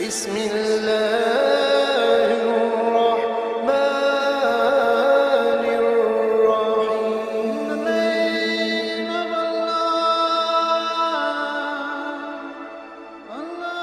بسم الله الرحمن الرحيم. In the name of Allah, Allah.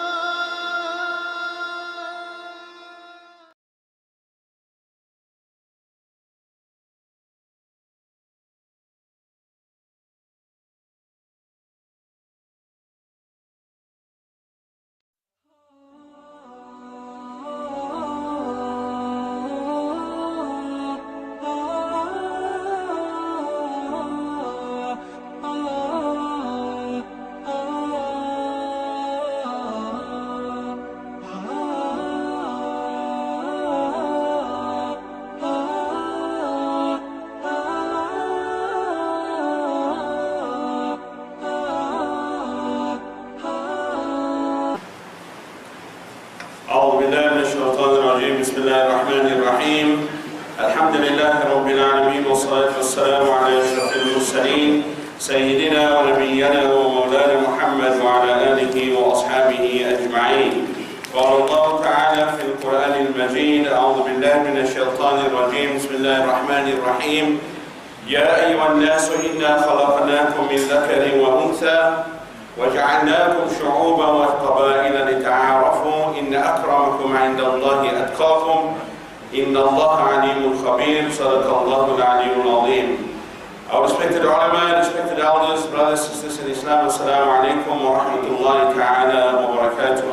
أعوذ بالله من الشيطان الرجيم. بسم الله الرحمن الرحيم. الحمد لله رب العالمين والصلاة والسلام على أشرف المرسلين سيدنا ونبينا ومولانا محمد وعلى آله وأصحابه أجمعين. قال الله تعالى في القرآن المجيد: أعوذ بالله من الشيطان الرجيم. بسم الله الرحمن الرحيم. يا أيها الناس إنا خلقناكم من ذكر وأنثى وجعلناكم شعوبا وقبائل لتعارفوا إن أكرمكم عند الله أتقاكم إن الله عليم خبير. صدق الله العلي العظيم. Our respected ulama, respected elders, brothers, sisters in Islam, assalamu alaikum wa rahmatullahi ta'ala wa barakatuh.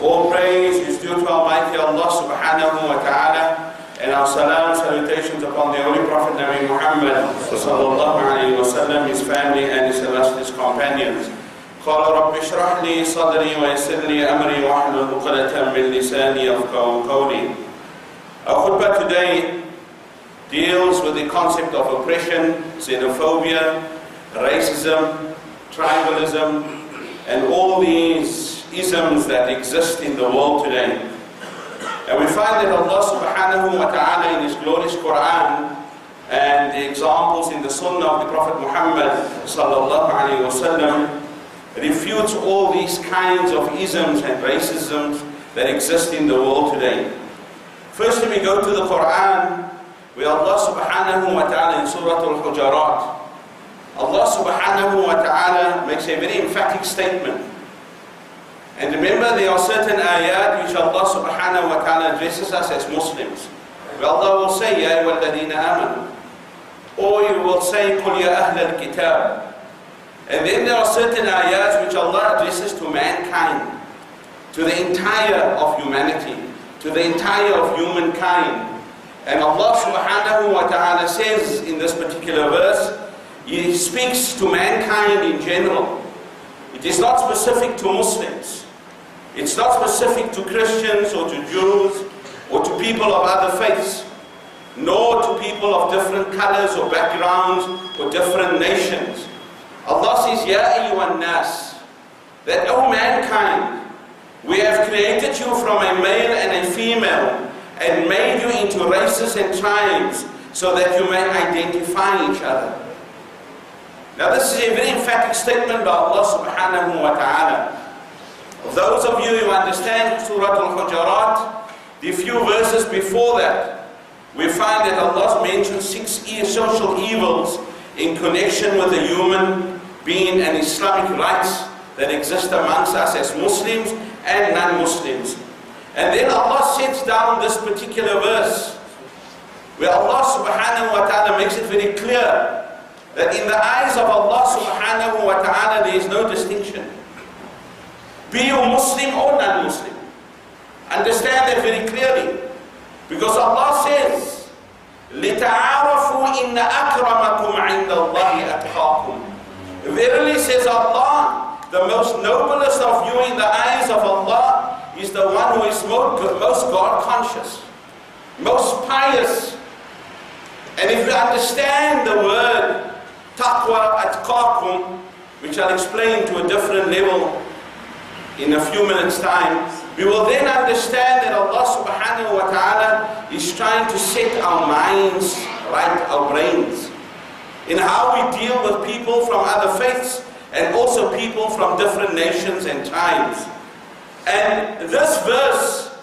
All praise is due to Almighty Allah subhanahu wa ta'ala, and our salam, salutations upon the Holy Prophet Nabi Muhammad sallallahu alayhi wa sallam, his family and his illustrious companions. قال رب اشرح لي صدري ويسر لي أمري واحلل عقدة من لساني يفقهوا قولي. Our khutbah today deals with the concept of oppression, xenophobia, racism, tribalism, and all these isms that exist in the world today. And we find that Allah subhanahu wa ta'ala in His glorious Quran and the examples in the Sunnah of the Prophet Muhammad sallallahu alayhi wa sallam refutes all these kinds of isms and racisms that exist in the world today. Firstly, we go to the Quran, where Allah subhanahu wa ta'ala in Surah Al-Hujarat, Allah subhanahu wa ta'ala makes a very emphatic statement. And remember, there are certain ayat which Allah subhanahu wa ta'ala addresses us as Muslims. Where Allah will say, Ya ayyuhalladhina amanu, or He will say, Qul ya ahlal kitab. And then there are certain ayats which Allah addresses to mankind, to the entire of humanity, to the entire of humankind. And Allah subhanahu wa ta'ala says in this particular verse, He speaks to mankind in general. It is not specific to Muslims. It's not specific to Christians or to Jews or to people of other faiths, nor to people of different colors or backgrounds or different nations. Allah says, Ya ayyuhan nas, that, O mankind, we have created you from a male and a female and made you into races and tribes so that you may identify each other. Now this is a very emphatic statement by Allah subhanahu wa ta'ala. Those of you who understand Surah Al-Hujarat, the few verses before that, we find that Allah mentions 6 social evils in connection with the human being and Islamic rights that exist amongst us as Muslims and non-Muslims. And then Allah sets down this particular verse, where Allah subhanahu wa ta'ala makes it very clear that in the eyes of Allah subhanahu wa ta'ala there is no distinction. Be you Muslim or non-Muslim. Understand that very clearly. Because Allah says, لِتَعَارَفُوا إِنَّ أَكْرَمَكُمْ عِنْدَ اللَّهِ أَتْقَاكُمْ. Verily, says Allah, the most noblest of you in the eyes of Allah is the one who is most God-conscious, most pious. And if you understand the word taqwa, atqakum, which I'll explain to a different level in a few minutes' time, we will then understand that Allah subhanahu wa ta'ala is trying to set our minds right, our brains, in how we deal with people from other faiths and also people from different nations and tribes. And this verse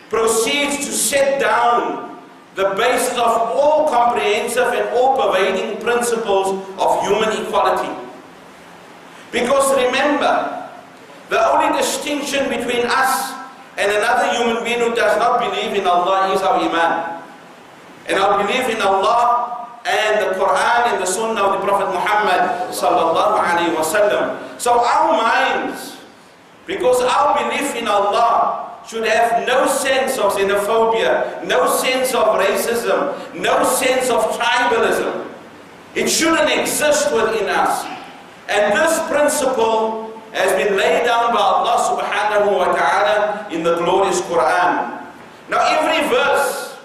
proceeds to set down the basis of all comprehensive and all-pervading principles of human equality. Because remember, the only distinction between us and another human being who does not believe in Allah is our iman. And our belief in Allah and the Quran and the Sunnah of the Prophet Muhammad sallallahu alaihi wasallam. So our minds, because our belief in Allah should have no sense of xenophobia, no sense of racism, no sense of tribalism. It shouldn't exist within us. And this principle has been laid down by Allah subhanahu wa ta'ala in the glorious Quran. Now every verse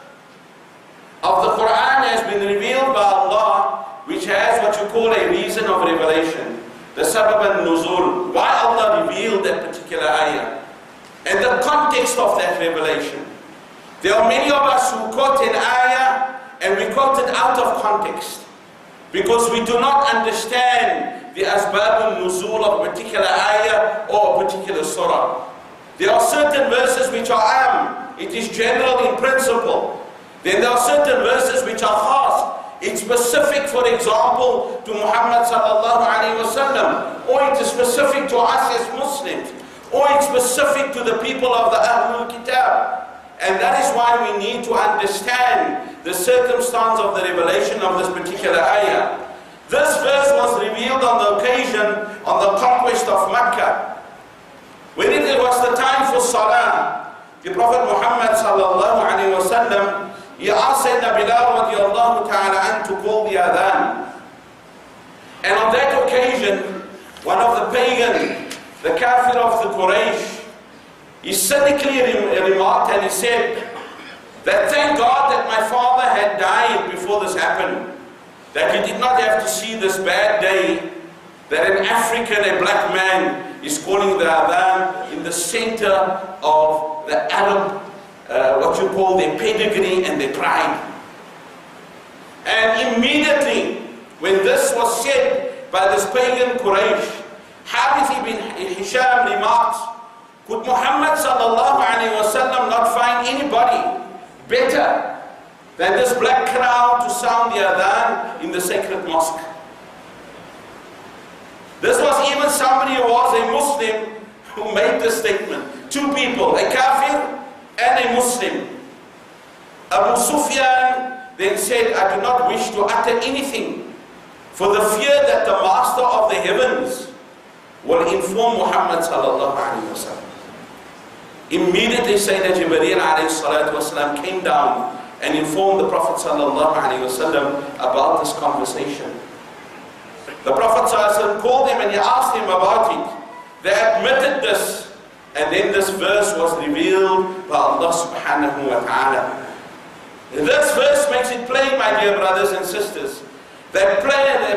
of the Quran has been revealed by Allah, which has what you call a reason of revelation. The sabab al-nuzul, why Allah revealed that particular ayah. And the context of that revelation. There are many of us who quote an ayah and we quote it out of context because we do not understand the asbab al-nuzul of a particular ayah or a particular surah. There are certain verses which are it is general in principle. Then there are certain verses which are khas. It's specific, for example, to Muhammad sallallahu alaihi wasallam, or it is specific to us as Muslims, or it's specific to the people of the Ahlul Kitab. And that is why we need to understand the circumstance of the revelation of this particular ayah. This verse was revealed on the occasion of the conquest of Mecca. When it was the time for Salah, the Prophet Muhammad sallallahu alaihi wasallam, he asked Sayyidina Bilal radiallahu ta'ala an to call the adhan. And on that occasion, one of the pagan, the kafir of the Quraysh, he cynically remarked and he said that thank God that my father had died before this happened, that he did not have to see this bad day, that an African, a black man, is calling the adhan in the center of the Arab, what you call their pedigree and their pride. And immediately, when this was said by this pagan Quraysh, Harith ibn Hisham remarks, could Muhammad sallallahu alaihi wasallam not find anybody better than this black crowd to sound the adhan in the sacred mosque? This was even somebody who was a Muslim who made this statement. Two people, a kafir and a Muslim. Abu Sufyan then said, I do not wish to utter anything for the fear that the master of the heavens will inform Muhammad sallallahu alaihi wasallam. Immediately Sayyidina Jibreel alayhi salatu wasalam came down and informed the Prophet sallallahu alaihi wasallam about this conversation. The Prophet sallallahu alaihi wasallam called him and he asked him about it. They admitted this, and then this verse was revealed by Allah subhanahu wa ta'ala. This verse makes it plain, my dear brothers and sisters, that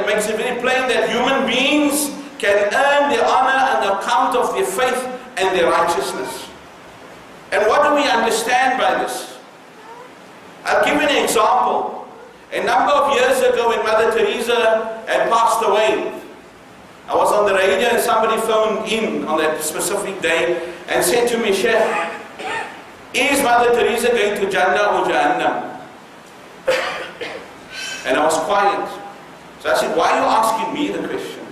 makes it very plain that human beings can earn the honor and account of their faith and their righteousness. And what do we understand by this? I'll give you an example. A number of years ago when Mother Teresa had passed away, I was on the radio and somebody phoned in on that specific day and said to me, Sheikh, is Mother Teresa going to Jannah or Jahannam? And I was quiet. So I said, why are you asking me the question?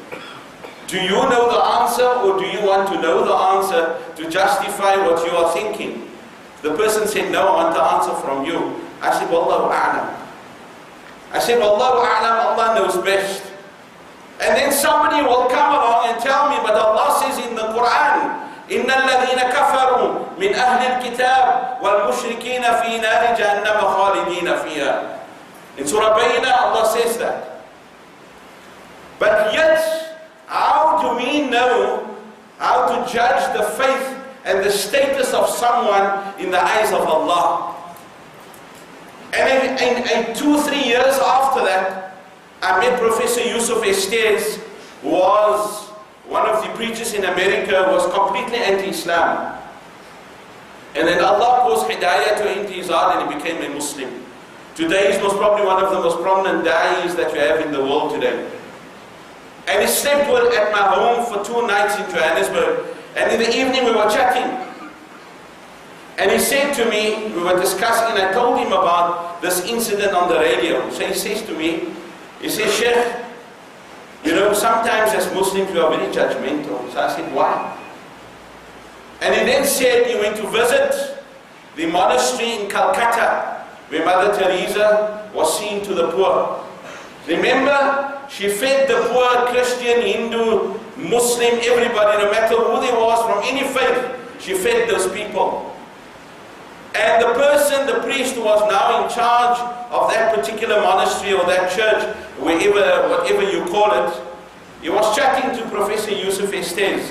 Do you know the answer, or do you want to know the answer to justify what you are thinking? The person said, no, I want the answer from you. I said, Wallahu a'lam. I said, Wallahu a'lam, Allah knows best. And then somebody will come along and tell me, but Allah says in the Quran, إِنَّ الَّذِينَ كَفَرُوا مِنْ أَهْلِ الْكِتَابِ وَالْمُشْرِكِينَ فِي نَارِ جَهَنَّمَ خَالِدِينَ فِيهَا. In Surah Bayyinah, Allah says that. But yet, how do we know how to judge the faith and the status of someone in the eyes of Allah? And in 2-3 years after that, I met Professor Yusuf Estes, who was one of the preachers in America, who was completely anti-Islam. And then Allah caused Hidayah to enter his heart and he became a Muslim. Today he's most probably one of the most prominent da'is that you have in the world today. And he slept at my home for 2 nights in Johannesburg. And in the evening we were chatting. And he said to me, we were discussing, and I told him about this incident on the radio. So he says to me, he says, Sheikh, you know, sometimes as Muslims we are very judgmental. So I said, why? And he then said he went to visit the monastery in Calcutta, where Mother Teresa was seen to the poor. Remember, she fed the poor, Christian, Hindu, Muslim, everybody, no matter who they was, from any faith, she fed those people. And the person, the priest who was now in charge of that particular monastery or that church, wherever, whatever you call it, he was chatting to Professor Yusuf Estes,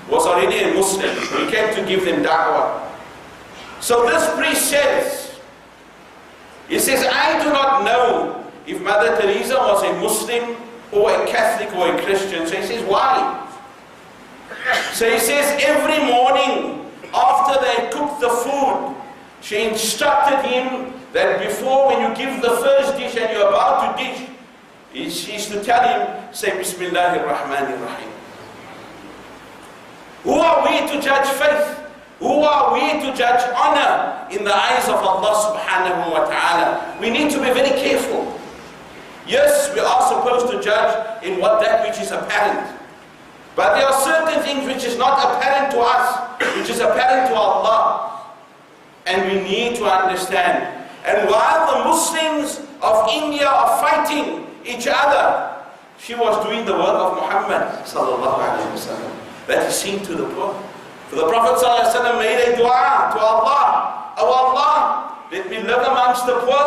was already a Muslim. He came to give them da'wah. So this priest says, he says, I do not know if Mother Teresa was a Muslim or a Catholic or a Christian. So he says, why? So he says, every morning after they cooked the food, she instructed him that before, when you give the first dish and you're about to dish, she used to tell him, say Bismillahir Rahmanir Rahim. Who are we to judge faith? Who are we to judge honor in the eyes of Allah subhanahu wa ta'ala? We need to be very careful. Yes, we are supposed to judge in that which is apparent. But there are certain things which is not apparent to us, which is apparent to Allah. And we need to understand. And while the Muslims of India are fighting each other, she was doing the work of Muhammad sallallahu alaihi wasallam, that is seen to the poor. For the Prophet sallallahu alaihi wasallam made a dua to Allah. Oh Allah, let me live amongst the poor,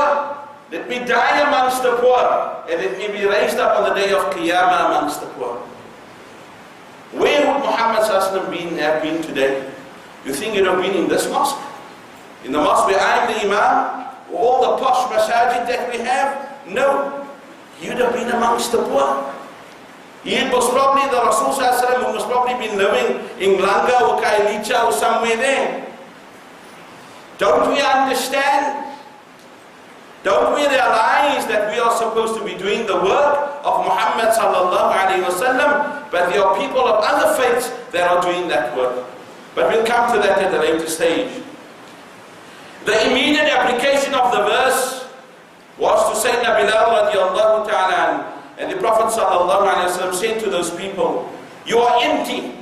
let me die amongst the poor, and let me be raised up on the day of Qiyamah amongst the poor. Where would Muhammad sallallahu alaihi wasallam have been today? You think he would have been in this mosque? In the mosque where I am the Imam, all the posh masajid that we have? No. You'd have been amongst the poor. He was probably the Rasul sallallahu alaihi wasallam, who must probably been living in Langa or Kailicha or somewhere there. Don't we understand? Don't we realize that we are supposed to be doing the work of Muhammad sallallahu alaihi wasallam, but there are people of other faiths that are doing that work. But we'll come to that at a later stage. The immediate application of the verse was to Sayyidina Bilal radiallahu ta'ala, and the Prophet sallallahu alaihi wasallam said to those people, you are empty.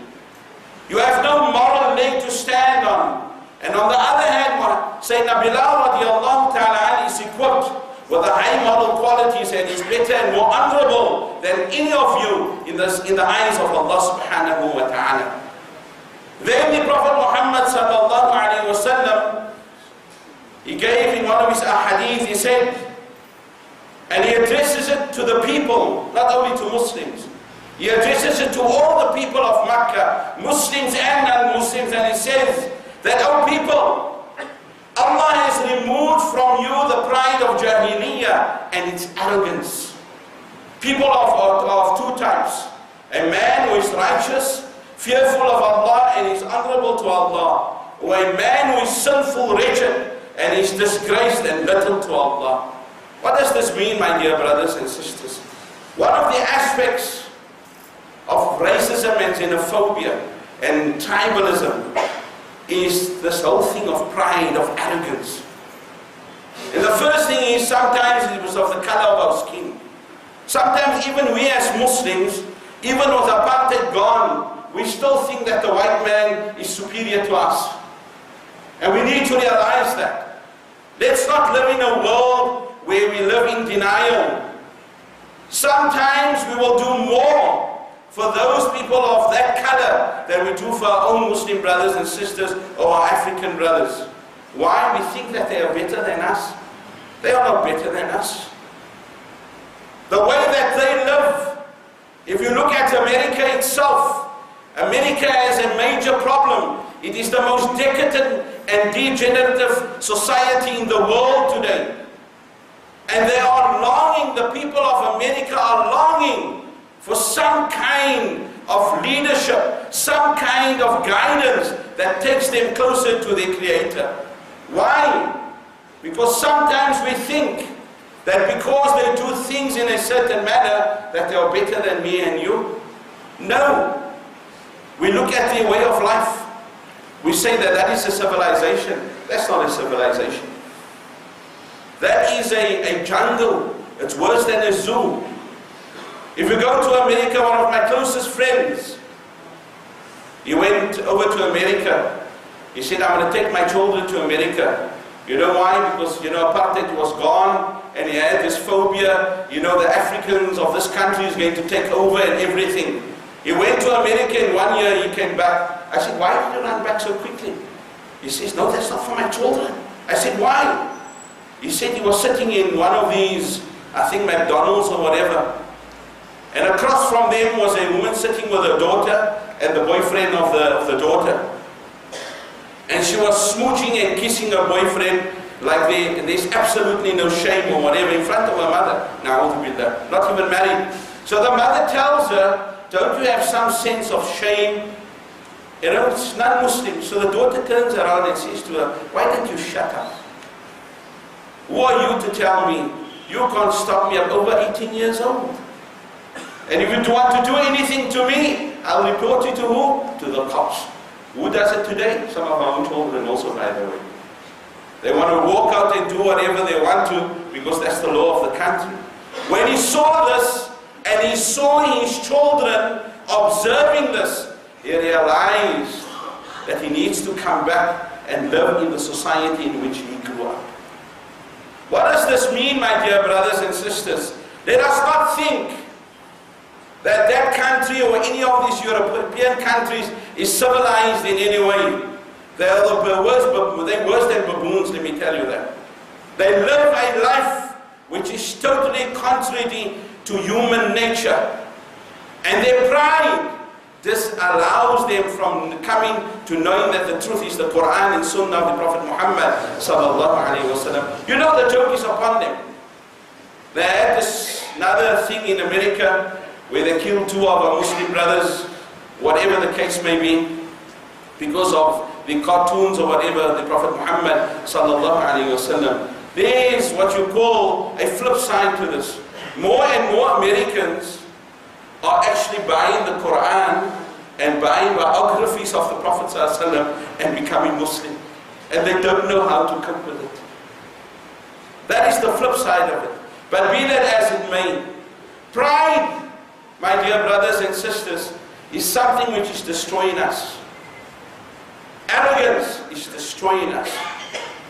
You have no moral leg to stand on. And on the other hand, Sayyidina Bilal radiallahu ta'ala is equipped with the high moral qualities and is better and more honorable than any of you in the eyes of Allah subhanahu wa ta'ala. Then the Prophet Muhammad sallallahu alaihi wasallam, he gave in one of his ahadith, he said, and he addresses it to the people, not only to Muslims. He addresses it to all the people of Makkah, Muslims and non-Muslims, and he says that, oh people, Allah has removed from you the pride of Jahiliyyah and its arrogance. People of two types. A man who is righteous, fearful of Allah and is honorable to Allah, or a man who is sinful, wretched, and is disgraced and little to Allah. What does this mean, my dear brothers and sisters? One of the aspects of racism and xenophobia and tribalism is this whole thing of pride, of arrogance. And the first thing is, sometimes it was of the color of our skin. Sometimes even we as Muslims, even with apartheid gone, we still think that the white man is superior to us. And we need to realize that. Let's not live in a world where we live in denial. Sometimes we will do more for those people of that color than we do for our own Muslim brothers and sisters or our African brothers. Why? We think that they are better than us. They are not better than us. The way that they live, if you look at America itself, America has a major problem. It is the most decadent and degenerative society in the world today. And they are longing, the people of America are longing for some kind of leadership, some kind of guidance that takes them closer to their Creator. Why? Because sometimes we think that because they do things in a certain manner that they are better than me and you. No. We We look at their way of life. We say that that is a civilization. That's not a civilization. That is a jungle. It's worse than a zoo. If you go to America, one of my closest friends, he went over to America. He said, I'm going to take my children to America. You know why? Because, apartheid was gone, and he had this phobia, the Africans of this country is going to take over and everything. He went to America in 1 year, he came back. I said, why did you run back so quickly? He says, no, that's not for my children. I said, why? He said he was sitting in one of these, I think McDonald's or whatever. And across from them was a woman sitting with her daughter and the boyfriend of the daughter. And she was smooching and kissing her boyfriend like there's absolutely no shame or whatever in front of her mother. Now, not even married. So the mother tells her, don't you have some sense of shame? It's non-Muslim. So the daughter turns around and says to her, why don't you shut up? Who are you to tell me? You can't stop me. I'm over 18 years old. And if you want to do anything to me, I'll report you to who? To the cops. Who does it today? Some of our own children also, by the way. They want to walk out and do whatever they want to because that's the law of the country. When he saw this, and he saw his children observing this, he realized that he needs to come back and live in the society in which he grew up. What does this mean, my dear brothers and sisters? Let us not think that that country or any of these European countries is civilized in any way. They're worse than baboons, let me tell you that. They live a life which is totally contrary to human nature. And their pride disallows them from coming to knowing that the truth is the Quran and Sunnah of the Prophet Muhammad sallallahu alaihi wasallam. The joke is upon them. They had this another thing in America where they killed two of our Muslim brothers, whatever the case may be, because of the cartoons or whatever the Prophet Muhammad sallallahu alaihi wasallam. There is what you call a flip side to this. More and more Americans are actually buying the Quran and buying biographies of the Prophet ﷺ and becoming Muslim. And they don't know how to cope with it. That is the flip side of it. But be that as it may, pride, my dear brothers and sisters, is something which is destroying us. Arrogance is destroying us.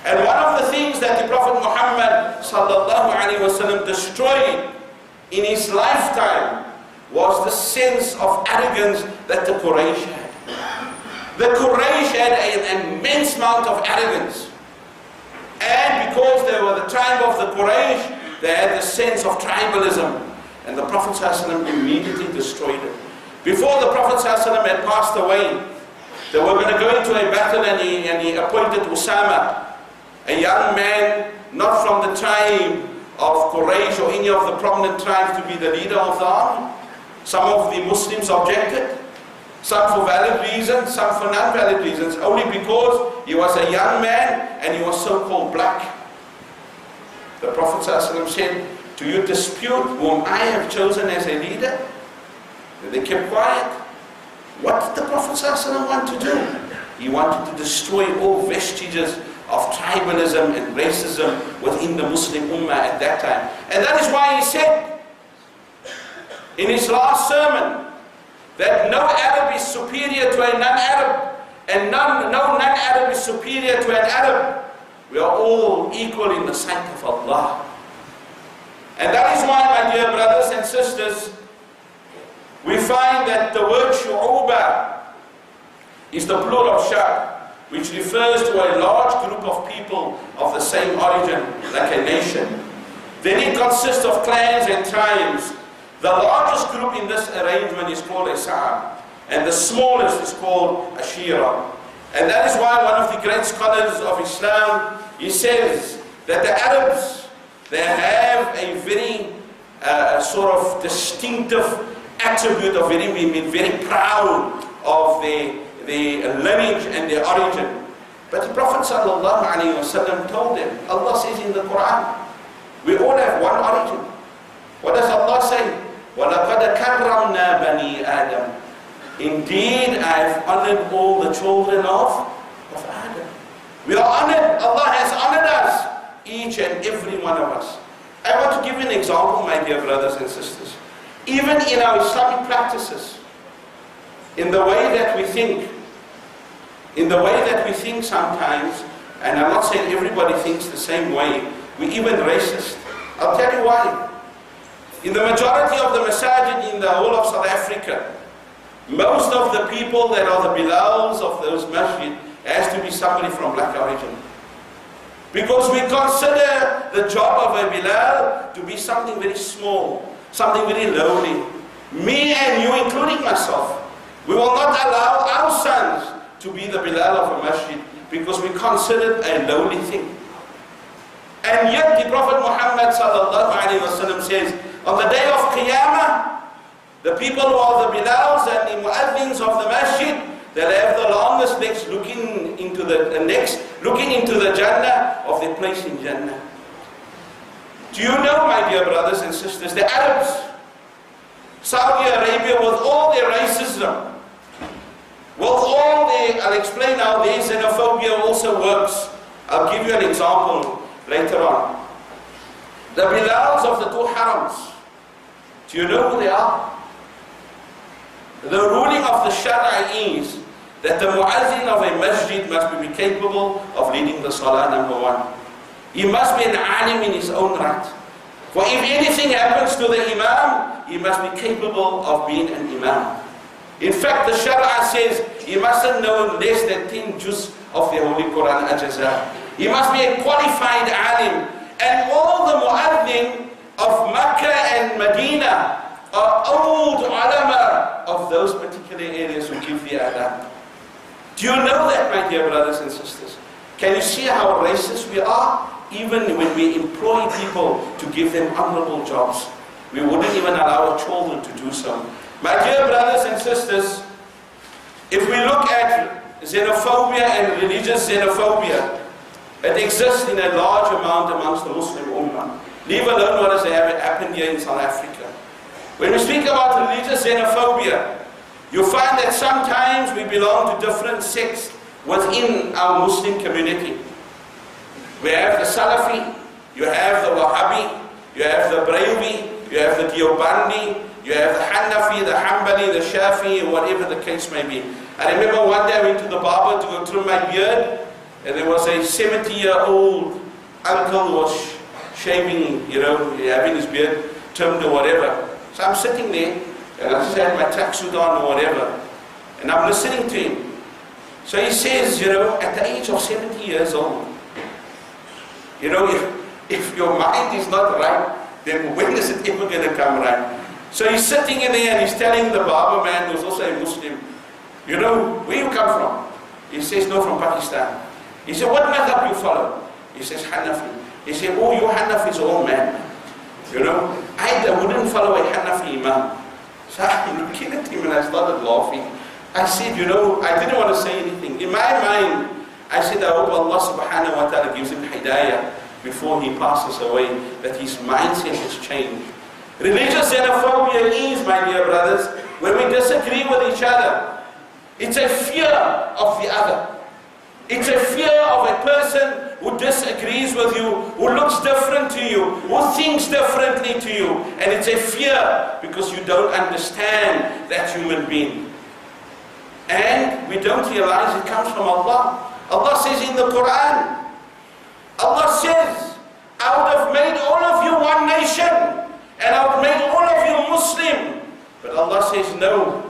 And one of the things that the Prophet Muhammad ﷺ destroyed in his lifetime was the sense of arrogance that the Quraysh had. The Quraysh had an immense amount of arrogance. And because they were the tribe of the Quraysh, they had the sense of tribalism. And the Prophet ﷺ immediately destroyed it. Before the Prophet ﷺ had passed away, they were going to go into a battle and he appointed Usama, a young man not from the tribe of Quraysh or any of the prominent tribes, to be the leader of the army. Some of the Muslims objected, some for valid reasons, some for non-valid reasons, only because he was a young man and he was so-called black. The Prophet ﷺ said, do you dispute whom I have chosen as a leader? And they kept quiet. What did the Prophet ﷺ want to do? He wanted to destroy all vestiges of tribalism and racism within the Muslim Ummah at that time. And that is why he said in his last sermon that no Arab is superior to a non-Arab, and no non-Arab is superior to an Arab. We are all equal in the sight of Allah. And that is why, my dear brothers and sisters, we find that the word shu'uba is the plural of shab, which refers to a large group of people of the same origin, like a nation. Then it consists of clans and tribes. The largest group in this arrangement is called a sa'ab, and the smallest is called a shira. And that is why one of the great scholars of Islam, he says that the Arabs, they have a very sort of distinctive attribute of being very proud of their lineage and their origin. But the Prophet ﷺ told them, Allah says in the Quran, we all have one origin. What does Allah say? وَلَقَدْ كَرَّمْنَا بَنِي آدَمَ. Indeed, I have honored all the children of Adam. We are honored. Allah has honored us, each and every one of us. I want to give you an example, my dear brothers and sisters. Even in our Islamic practices, in the way that we think, sometimes, and I'm not saying everybody thinks the same way, we're even racist. I'll tell you why. In the majority of the masajid in the whole of South Africa, most of the people that are the bilals of those masjid has to be somebody from black origin. Because we consider the job of a bilal to be something very small, something very lowly. Me and you, including myself, we will not allow our sons to be the bilal of a masjid because we consider it a lowly thing. And yet the Prophet Muhammad sallallahu alaihi wasallam says, on the day of Qiyamah, the people who are the bilals and the muaddins of the masjid, they'll have the longest legs looking into the Jannah of their place in Jannah. Do you know, my dear brothers and sisters, the Arabs, Saudi Arabia, with all their racism, with all their, I'll explain how their xenophobia also works. I'll give you an example later on. The bilals of the two harams, do you know who they are? The ruling of the Sharia is that the muazzin of a masjid must be capable of leading the salah, number one. He must be an alim in his own right. For if anything happens to the imam, he must be capable of being an imam. In fact, the Sharia says he mustn't know less than 10 juz of the Holy Quran ajazah. He must be a qualified alim. And all the muazzin of Makkah and Medina are old ulama of those particular areas who give the adhan. Do you know that, my dear brothers and sisters? Can you see how racist we are? Even when we employ people to give them honorable jobs, we wouldn't even allow our children to do so. My dear brothers and sisters, if we look at xenophobia and religious xenophobia, it exists in a large amount amongst the Muslim Ummah. Leave alone what has happened here in South Africa. When we speak about religious xenophobia, you find that sometimes we belong to different sects within our Muslim community. We have the Salafi, you have the Wahabi, you have the Brayvi, you have the Diobandi, you have the Hanafi, the Hanbali, the Shafi, whatever the case may be. I remember one day I went to the barber to go trim my beard, and there was a 70-year-old uncle who was shaving, having his beard trimmed or whatever. So I'm sitting there, and I just had my tracksuit on or whatever, and I'm listening to him. So he says, at the age of 70 years old, if your mind is not right, then when is it ever going to come right? So he's sitting in there and he's telling the barber man, who's also a Muslim, where you come from? He says, no, from Pakistan. He said, what madhab you follow? He says, Hanafi. He said, oh, you Hanafis are all mad. I wouldn't follow a Hanafi imam. So I'm looking at him and I started laughing. I said, I didn't want to say anything. In my mind, I said, I hope Allah subhanahu wa ta'ala gives him hidayah before he passes away, that his mindset has changed. Religious xenophobia is, my dear brothers, when we disagree with each other, it's a fear of the other. It's a fear of a person who disagrees with you, who looks different to you, who thinks differently to you. And it's a fear because you don't understand that human being. And we don't realize it comes from Allah. Allah says in the Quran, Allah says, I would have made all of you one nation, and I would have made all of you Muslim. But Allah says, no,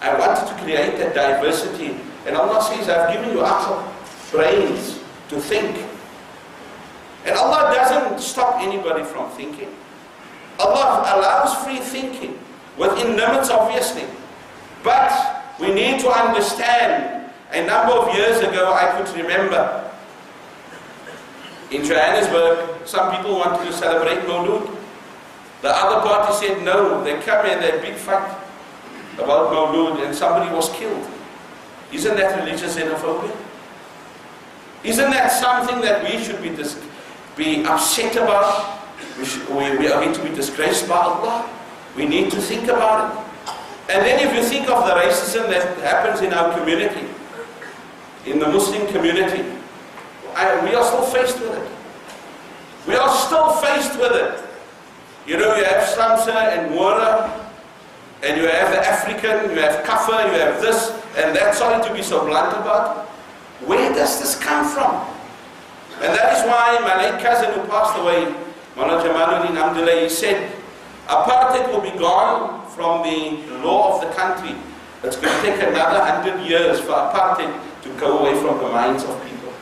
I wanted to create that diversity. And Allah says, I've given you aql, brains, to think. And Allah doesn't stop anybody from thinking. Allah allows free thinking, within limits obviously. But we need to understand, a number of years ago I could remember, in Johannesburg, some people wanted to celebrate Mawlud. The other party said no, they come and they big fight about Mawlud and somebody was killed. Isn't that religious xenophobia? Isn't that something that we should be upset about? We are going to be disgraced by Allah. We need to think about it. And then if you think of the racism that happens in our community, in the Muslim community, we are still faced with it. We are still faced with it. You know, you have Slamsa and Moora, and you have the African, you have Kafir, you have this and that. Sorry to be so blunt about it. Where does this come from? And that is why my late cousin who passed away, HAMDULAY, he said, apartheid will be gone from the law of the country. It's going to take another 100 years for apartheid to go away from the minds of people.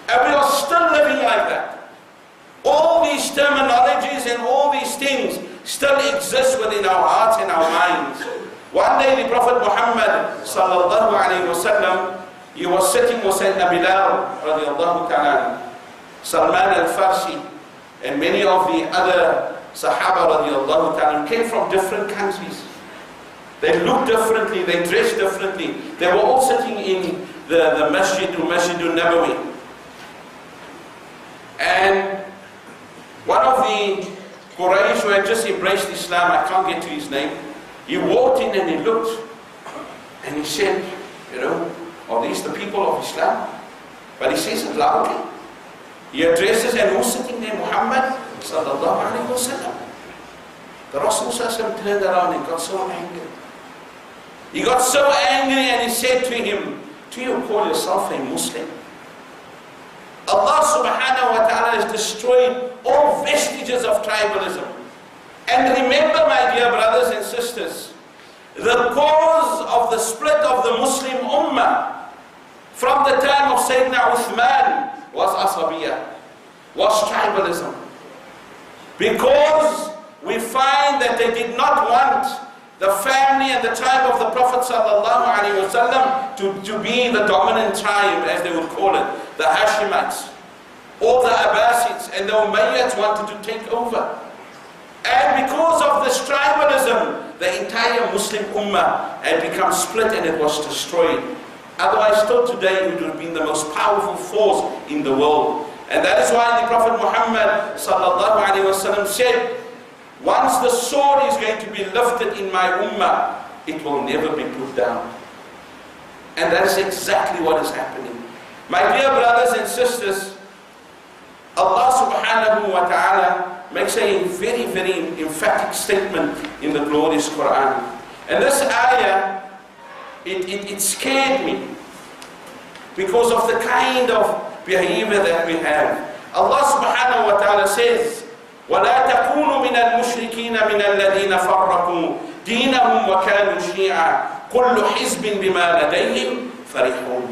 And we are still living like that. All these terminologies and all these things still exist within our hearts and our minds. One day the Prophet Muhammad sallallahu alayhi wasallam, he was sitting with Sayyidina Bilal radiallahu ta'ala, Salman al-Farsi, and many of the other Sahaba radiallahu ta'ala came from different countries. They looked differently, they dressed differently. They were all sitting in the Masjid Nabawi. And one of the Quraysh who had just embraced Islam, I can't get to his name, he walked in and he looked and he said, you know, are these the people of Islam? But he says it loudly. He addresses, and who's sitting there? Muhammad sallallahu alayhi wa sallam. The Rasul turned around and got so angry. He got so angry and he said to him, do you call yourself a Muslim? Allah subhanahu wa ta'ala has destroyed all vestiges of tribalism. And remember, my dear brothers and sisters, the cause of the split of the Muslim Ummah from the time of Sayyidina Uthman was asabiyah, was tribalism. Because we find that they did not want the family and the tribe of the Prophet ﷺ to be the dominant tribe, as they would call it, the Hashemites, or the Abbasids, and the Umayyads wanted to take over. And because of this tribalism, the entire Muslim Ummah had become split and it was destroyed. Otherwise, still today, it would have been the most powerful force in the world. And that is why the Prophet Muhammad ﷺ said, once the sword is going to be lifted in my Ummah, it will never be put down. And that is exactly what is happening. My dear brothers and sisters, Allah subhanahu wa ta'ala makes a very, very emphatic statement in the glorious Quran. And this ayah, it scared me because of the kind of behavior that we have. Allah subhanahu wa ta'ala says, وَلَا تَكُونُوا مِنَ الْمُشْرِكِينَ مِنَ الَّذِينَ فَرَّقُوا دِينَهُمْ وَكَانُوا شِيعًا كُلُّ حِزْبٍ بِمَا لَدَيْهِمْ فَرِحُونَ.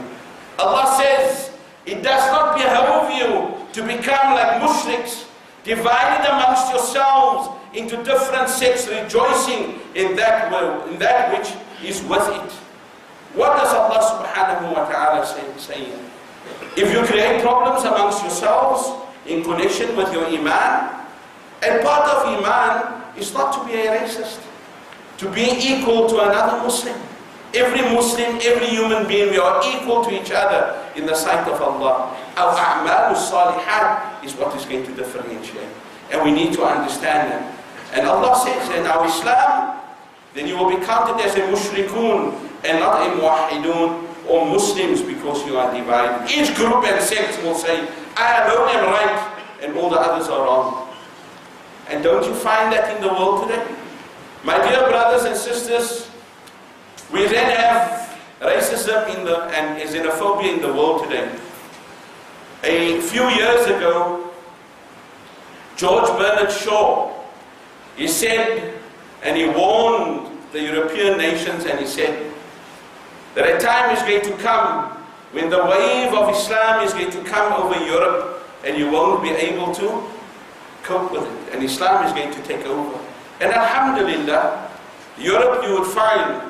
Allah says, it does not behove you to become like mushriks, divided amongst yourselves into different sects, rejoicing in that which is with it. What does Allah subhanahu wa ta'ala say? If you create problems amongst yourselves in connection with your iman, and part of iman is not to be a racist, to be equal to another Muslim. Every Muslim, every human being, we are equal to each other in the sight of Allah. Our a'mal salihat is what is going to differentiate. And we need to understand that. And Allah says, in our Islam, then you will be counted as a mushrikun and not a muwahidun, or Muslims, because you are divided. Each group and sect will say, I alone am right and all the others are wrong. And don't you find that in the world today? My dear brothers and sisters, we then have racism and xenophobia in the world today. A few years ago, George Bernard Shaw, he said, and he warned the European nations, and he said that a time is going to come when the wave of Islam is going to come over Europe and you won't be able to cope with it, and Islam is going to take over. And alhamdulillah, Europe, you would find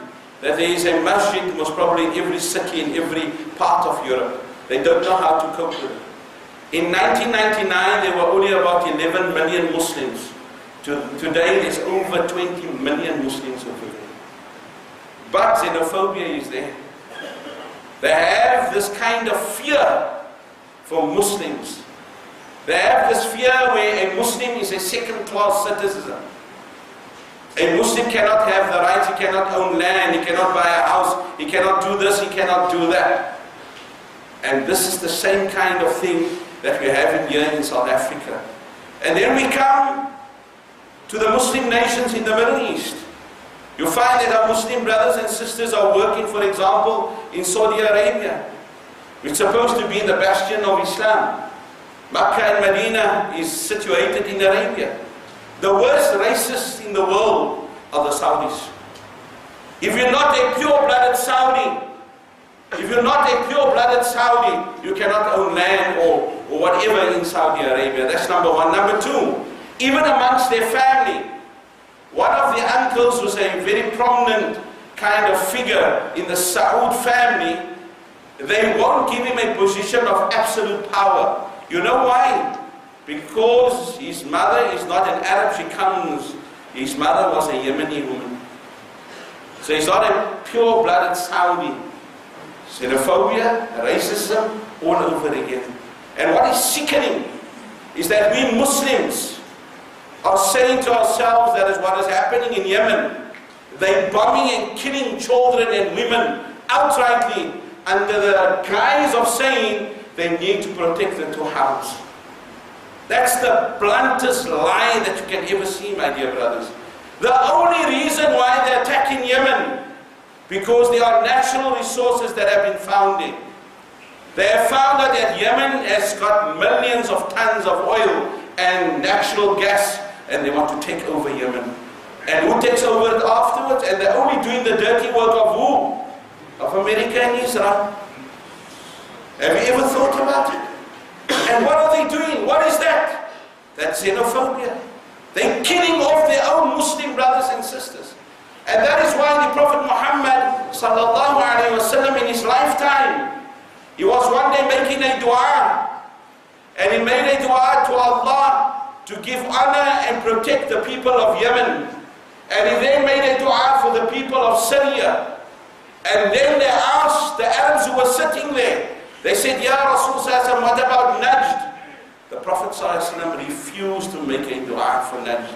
that there is a masjid most probably in every city, in every part of Europe. They don't know how to cope with it. In 1999, there were only about 11 million Muslims. Today, there's over 20 million Muslims over there. But xenophobia is there. They have this kind of fear for Muslims. They have this fear where a Muslim is a second-class citizen. A Muslim cannot have the right, he cannot own land, he cannot buy a house, he cannot do this, he cannot do that. And this is the same kind of thing that we have here in South Africa. And then we come to the Muslim nations in the Middle East. You find that our Muslim brothers and sisters are working, for example, in Saudi Arabia, which is supposed to be the bastion of Islam. Makkah and Medina is situated in Arabia. The worst racists in the world are the Saudis. If you're not a pure-blooded Saudi, you cannot own land or whatever in Saudi Arabia. That's number one. Number two, even amongst their family, one of the uncles was a very prominent kind of figure in the Saud family. They won't give him a position of absolute power. You know why? Because his mother is not an Arab, his mother was a Yemeni woman. So he's not a pure-blooded Saudi. Xenophobia, racism, all over again. And what is sickening is that we Muslims are saying to ourselves that is what is happening in Yemen. They're bombing and killing children and women outrightly under the guise of saying they need to protect the two harams. That's the bluntest lie that you can ever see, my dear brothers. The only reason why they're attacking Yemen, because there are natural resources that have been found there. They have found out that Yemen has got millions of tons of oil and natural gas, and they want to take over Yemen. And who takes over it afterwards? And they're only doing the dirty work of who? Of America and Israel. Have you ever thought about it? And what are they doing? What is that? That's xenophobia. They're killing off their own Muslim brothers and sisters. And that is why the Prophet Muhammad sallallahu alaihi wasallam in his lifetime, he was one day making a dua. And he made a dua to Allah to give honor and protect the people of Yemen. And he then made a dua for the people of Syria. And then they asked the Arabs who were sitting there, they said, Ya Rasul sallallahu, what about Najd? The Prophet sallallahu refused to make a dua for Najd,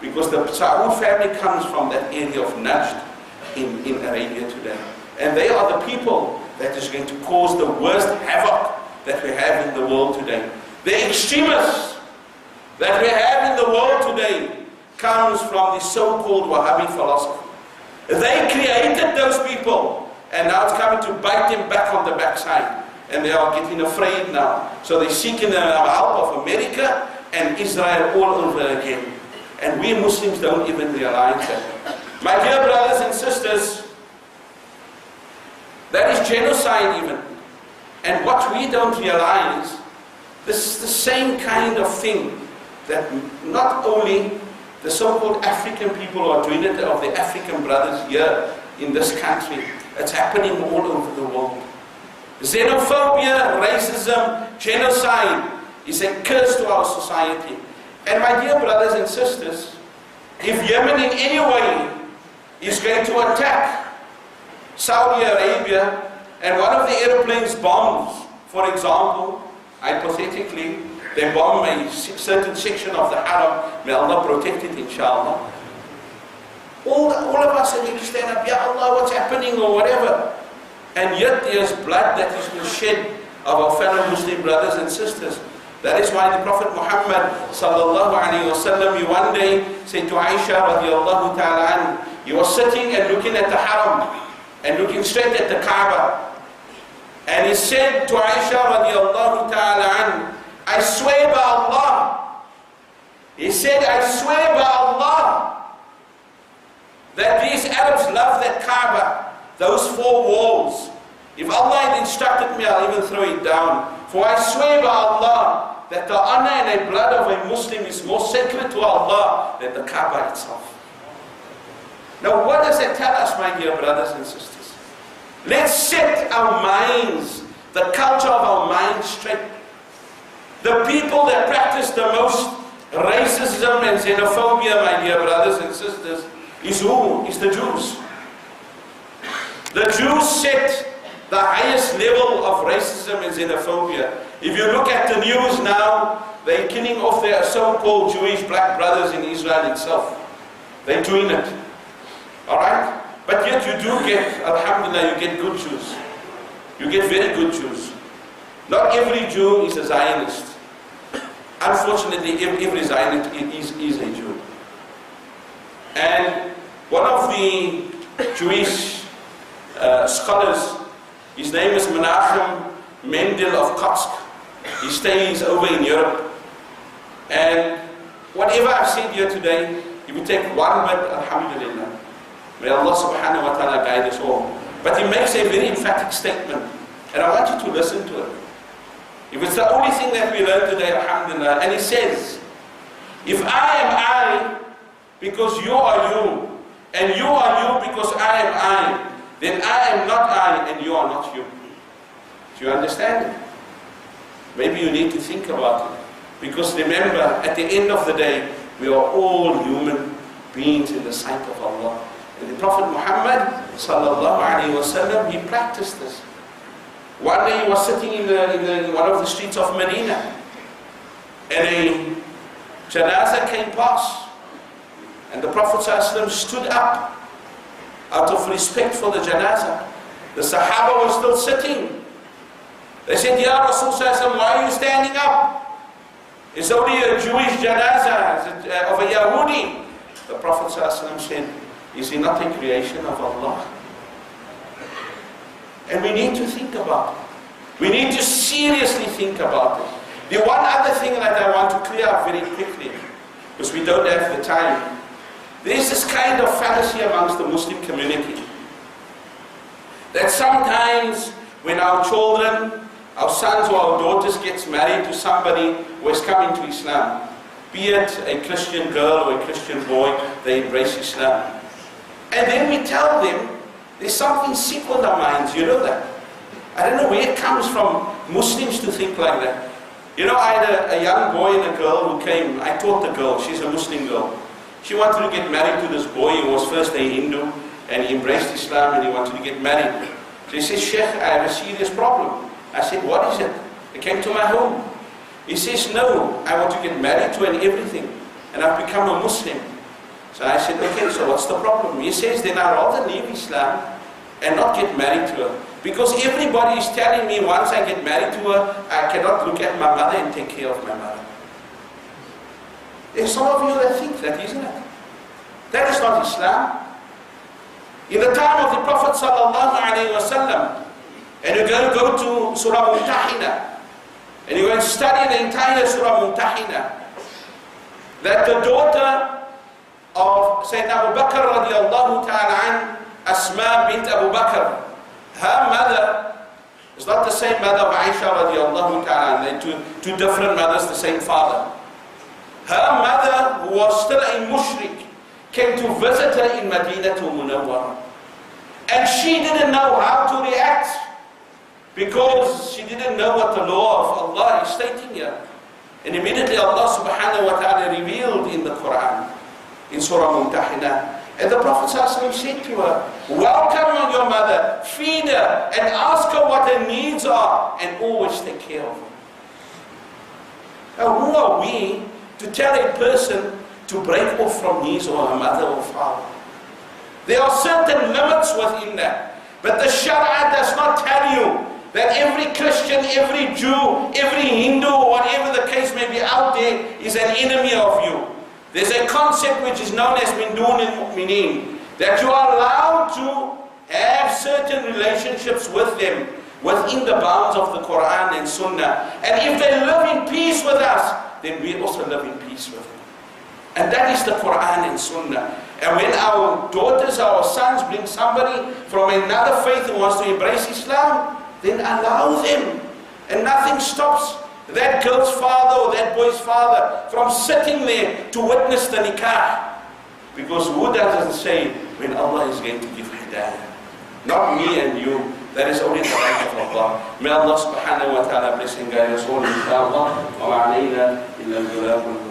because the Saud family comes from that area of Najd in Arabia today. And they are the people that is going to cause the worst havoc that we have in the world today. The extremists that we have in the world today comes from the so-called Wahhabi philosophy. They created those people, and now it's coming to bite them back on the backside. And they are getting afraid now. So they're seeking the help of America and Israel all over again. And we Muslims don't even realize that. My dear brothers and sisters, that is genocide even. And what we don't realize, this is the same kind of thing that not only the so-called African people are doing it, of the African brothers here in this country. It's happening all over the world. Xenophobia, racism, genocide is a curse to our society. And my dear brothers and sisters, if Yemen in any way is going to attack Saudi Arabia, and one of the airplanes bombs, for example, hypothetically, they bomb a certain section of the Haram, may Allah protect it, inshallah. All of us are going to stand up, Ya Allah, what's happening, or whatever. And yet there's blood that has been shed of our fellow Muslim brothers and sisters. That is why the Prophet Muhammad sallallahu alaihi wasallam, he one day said to Aisha radiallahu ta'ala anha, he was sitting and looking at the Haram and looking straight at the Kaaba. And he said to Aisha radiallahu ta'ala anha, I swear by Allah. He said, I swear by Allah that these Arabs love that Kaaba, those four walls. If Allah had instructed me, I'll even throw it down. For I swear by Allah that the honor and the blood of a Muslim is more sacred to Allah than the Kaaba itself. Now what does that tell us, my dear brothers and sisters? Let's set our minds, the culture of our minds straight. The people that practice the most racism and xenophobia, my dear brothers and sisters, is who? Is the Jews. The Jews set the highest level of racism and xenophobia. If you look at the news now, they're killing off their so-called Jewish black brothers in Israel itself. They're doing it. Alright? But yet you do get, alhamdulillah, you get good Jews. You get very good Jews. Not every Jew is a Zionist. Unfortunately, every Zionist is a Jew. And one of the Jewish scholars, his name is Menachem Mendel of Kotsk. He stays over in Europe. And whatever I've said here today, if you take one bit, alhamdulillah, may Allah subhanahu wa ta'ala guide us all. But he makes a very emphatic statement, and I want you to listen to it. If it's the only thing that we learn today, alhamdulillah, and he says, if I am I, because you are you, and you are you because I am I, then I am not I, and you are not you. Do you understand it? Maybe you need to think about it. Because remember, at the end of the day, we are all human beings in the sight of Allah. And the Prophet Muhammad sallallahu alaihi wasallam, he practiced this. One day he was sitting in one of the streets of Medina, and a janazah came past, and the Prophet sallallahu alaihi wasallam stood up out of respect for the janazah. The Sahaba were still sitting. They said, Ya Rasul sallallahu alaihi wasallam, why are you standing up? It's only a Jewish janazah of a Yahudi. The Prophet ﷺ said, is he not a creation of Allah? And we need to think about it. We need to seriously think about it. The one other thing that I want to clear up very quickly, because we don't have the time, there's this kind of fallacy amongst the Muslim community, that sometimes when our children, our sons or our daughters gets married to somebody who has come into Islam, be it a Christian girl or a Christian boy, they embrace Islam. And then we tell them, there's something sick on their minds, you know that. I don't know where it comes from, Muslims to think like that. You know, I had a young boy and a girl who came, I taught the girl, she's a Muslim girl. She wanted to get married to this boy who was first a Hindu, and he embraced Islam and he wanted to get married. So he says, Sheikh, I have a serious problem. I said, what is it? He came to my home. He says, no, I want to get married to and everything, and I've become a Muslim. So I said, okay, so what's the problem? He says, then I'd rather leave Islam and not get married to her. Because everybody is telling me once I get married to her, I cannot look at my mother and take care of my mother. There's some of you that think that, isn't it? That is not Islam. In the time of the Prophet sallallahu alaihi wasallam, and you're going to go to Surah Mumtahina, and you're going to study the entire Surah Mumtahina, that the daughter of Sayyidina Abu Bakr radiallahu ta'ala an, Asma bint Abu Bakr, her mother is not the same mother of Aisha radiallahu ta'ala an, they're two different mothers, the same father. Her mother, who was still a mushrik, came to visit her in Medina to Munawwara. And she didn't know how to react, because she didn't know what the law of Allah is stating here. And immediately Allah subhanahu wa ta'ala revealed in the Quran, in Surah Mumtahina, and the Prophet ﷺ said to her, welcome your mother, feed her, and ask her what her needs are, and always take care of her. Now who are we to tell a person to break off from his or her mother or father? There are certain limits within that. But the Sharia does not tell you that every Christian, every Jew, every Hindu, or whatever the case may be out there, is an enemy of you. There's a concept which is known as min dun al-mu'minin, that you are allowed to have certain relationships with them within the bounds of the Quran and Sunnah. And if they live in peace with us, then we also live in peace with them. And that is the Quran and Sunnah. And when our daughters, our sons bring somebody from another faith who wants to embrace Islam, then allow them. And nothing stops that girl's father or that boy's father from sitting there to witness the nikah. Because who doesn't say when Allah is going to give hidayah? Not me and you. That is only the right of Allah. May Allah subhanahu wa ta'ala bless and guide us all, inshallah. Wa alayna illa al-balagh.